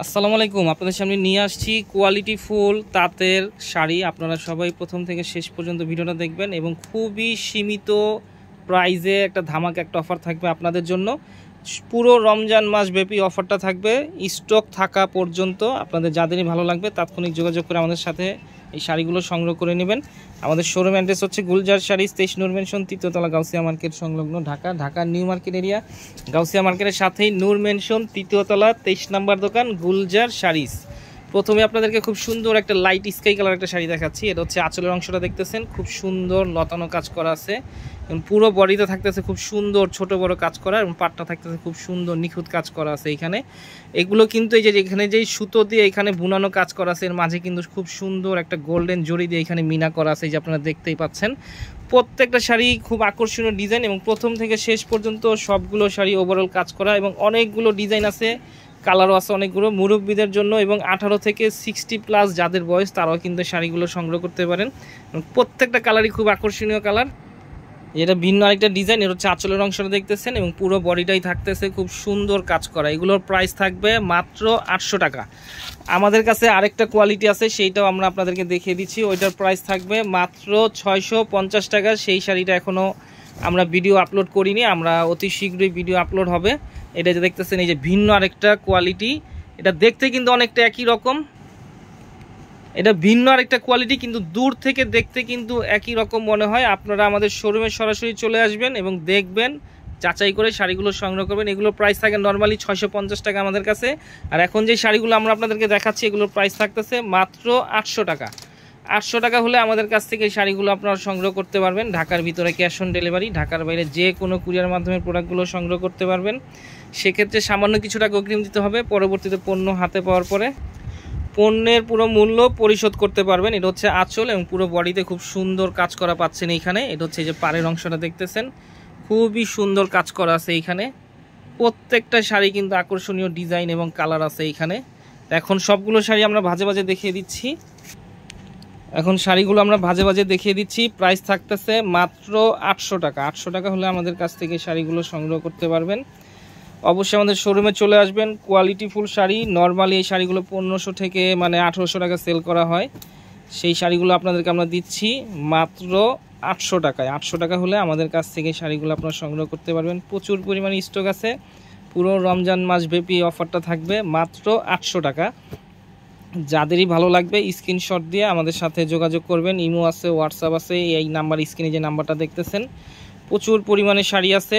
আসসালামু আলাইকুম। আপনাদের সামনে নিয়ে আসছি কোয়ালিটি ফুল তাঁতের শাড়ি। আপনারা সবাই প্রথম থেকে শেষ পর্যন্ত ভিডিওটা দেখবেন এবং খুবই সীমিত প্রাইজে একটা ধামাকা একটা অফার থাকবে আপনাদের জন্য। পুরো রমজান মাস ব্যাপী অফারটা থাকবে স্টক থাকা পর্যন্ত। আপনাদের যাদেরই ভালো লাগবে তাৎক্ষণিক যোগাযোগ করে আমাদের সাথে এই শাড়িগুলো সংগ্রহ করে নেবেন। আমাদের শোরুম অ্যাড্রেস হচ্ছে গুলজার শাড়ি, 23 নূর মেনশন, 3য় গাউসিয়া মার্কেট সংলগ্ন, Dhaka new market area. Gausia মার্কেটের সাথেই নূর মেনশন, 3য় তলা, 23 নম্বর দোকান, গুলজার শাড়িস। প্রথমে আপনাদেরকে খুব সুন্দর একটা লাইট স্কাই কালার একটা শাড়ি দেখাচ্ছি। এটা হচ্ছে আঁচলের অংশটা দেখতেছেন, খুব সুন্দর লতানো কাজ করা আছে এবং পুরো বডিতে থাকতেছে খুব সুন্দর ছোট বড় কাজ করা এবং পাটটা থাকতেছে খুব সুন্দর নিখুঁত কাজ করা আছে এইখানে। এগুলো কিন্তু এই যে এখানে যেই সুতো দিয়ে এখানে বুনানো কাজ করা আছে, এর মাঝে কিন্তু খুব সুন্দর একটা গোল্ডেন জড়ি দিয়ে এখানে মিনা করা আছে, এই যে আপনারা দেখতেই পাচ্ছেন। প্রত্যেকটা শাড়ি খুব আকর্ষণীয় ডিজাইন এবং প্রথম থেকে শেষ পর্যন্ত সবগুলো শাড়ি ওভারঅল কাজ করা এবং অনেকগুলো ডিজাইন আছে, কালারও আছে অনেকগুলো। মুরব্বীদের জন্য এবং 18 থেকে 60+ যাদের বয়স তারাও কিন্তু শাড়িগুলো সংগ্রহ করতে পারেন। প্রত্যেকটা কালারই খুব আকর্ষণীয় কালার। এটা ভিন্ন আরেকটা ডিজাইন, এটা হচ্ছে আঁচলের অংশটা দেখতেছেন এবং পুরো বডিটাই থাকতেছে খুব সুন্দর কাজ করা। এগুলোর প্রাইস থাকবে মাত্র 800 টাকা। আমাদের কাছে আরেকটা কোয়ালিটি আছে, সেইটাও আমরা আপনাদেরকে দেখিয়ে দিচ্ছি। ওইটার প্রাইস থাকবে মাত্র 650 টাকা। সেই শাড়িটা এখনও আমরা ভিডিও আপলোড করিনি, আমরা অতি শীঘ্রই ভিডিও আপলোড হবে। এটা যে দেখতেছেন এই যে ভিন্ন আরেকটা কোয়ালিটি, এটা দেখতে কিন্তু অনেকটা একই রকম। এটা ভিন্ন আরেকটা কোয়ালিটি, কিন্তু দূর থেকে দেখতে কিন্তু একই রকম মনে হয়। আপনারা আমাদের শোরুমে সরাসরি চলে আসবেন এবং দেখবেন, যাচাই করে শাড়িগুলো সংগ্রহ করবেন। এগুলোর প্রাইস থাকে নর্মালি 650 টাকা আমাদের কাছে। আর এখন যে শাড়িগুলো আমরা আপনাদেরকে দেখাচ্ছি এগুলোর প্রাইস থাকতেছে মাত্র 800 টাকা। 800 টাকা হলে আমাদের কাছ থেকে এই শাড়িগুলো আপনারা সংগ্রহ করতে পারবেন। ঢাকার ভিতরে ক্যাশ অন ডেলিভারি, ঢাকার বাইরে যে কোনো কুরিয়ার মাধ্যমে প্রোডাক্টগুলো সংগ্রহ করতে পারবেন। সেক্ষেত্রে সামান্য কিছু টাকা অগ্রিম দিতে হবে, পরবর্তীতে পণ্য হাতে পাওয়ার পরে পণ্যের পুরো মূল্য পরিশোধ করতে পারবেন। এটা হচ্ছে আঁচল এবং পুরো বডিতে খুব সুন্দর কাজ করা পাচ্ছেন এইখানে। এটা হচ্ছে যে পাড়ের অংশটা দেখতেছেন, খুবই সুন্দর কাজ করা আছে এইখানে। প্রত্যেকটা শাড়ি কিন্তু আকর্ষণীয় ডিজাইন এবং কালার আছে এইখানে। এখন সবগুলো শাড়ি আমরা ভাজে ভাজে দেখিয়ে দিচ্ছি। প্রাইস থাকতেছে মাত্র 800 টাকা। 800 টাকা হলে আমাদের কাছ থেকে শাড়িগুলো সংগ্রহ করতে পারবেন। অবশ্যই আমাদের শোরুমে চলে আসবেন। কোয়ালিটি ফুল শাড়ি, নর্মালি এই শাড়িগুলো 1500 থেকে 1800 টাকা সেল করা হয়। সেই শাড়িগুলো আপনাদেরকে আমরা দিচ্ছি মাত্র 800 টাকায়। 800 টাকা হলে আমাদের কাছ থেকে শাড়িগুলো আপনারা সংগ্রহ করতে পারবেন। প্রচুর পরিমাণে স্টক আছে, পুরো রমজান মাস ব্যাপী অফারটা থাকবে মাত্র 800 টাকা। যাদেরই ভালো লাগবে স্ক্রিনশট দিয়ে আমাদের সাথে যোগাযোগ করবেন। ইমো আছে, হোয়াটসঅ্যাপ আছে, এই নাম্বার, স্ক্রিনে যে নাম্বারটা দেখতেছেন। প্রচুর পরিমাণে শাড়ি আছে,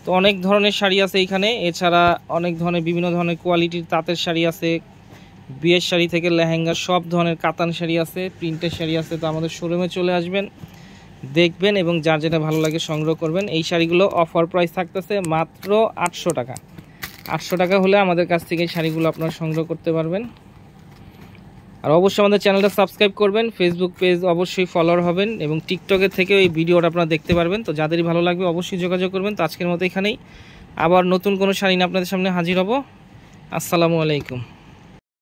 তো অনেক ধরনের শাড়ি আছে এইখানে। এছাড়া অনেক ধরনের বিভিন্ন ধরনের কোয়ালিটির তাঁতের শাড়ি আছে, বিয়ের শাড়ি থেকে লেহেঙ্গা, সব ধরনের কাতান শাড়ি আছে, প্রিন্টের শাড়ি আছে। তো আমাদের শোরুমে চলে আসবেন, দেখবেন এবং যার যেটা ভালো লাগে সংগ্রহ করবেন। এই শাড়িগুলো অফার প্রাইস থাকতেছে মাত্র 800 টাকা। 800 টাকা হলে আমাদের কাছ থেকে এই শাড়িগুলো আপনারা সংগ্রহ করতে পারবেন। আর অবশ্যই আমাদের চ্যানেলটা সাবস্ক্রাইব করবেন, ফেসবুক পেজ অবশ্যই ফলোয়ার হবেন এবং টিকটকের থেকেও এই ভিডিওটা আপনারা দেখতে পারবেন। তো যাদেরই ভালো লাগবে অবশ্যই যোগাযোগ করবেন। তো আজকের মতো এখানেই, আবার নতুন কোনো শাড়ি নিয়ে আপনাদের সামনে হাজির হব। আসসালামু আলাইকুম।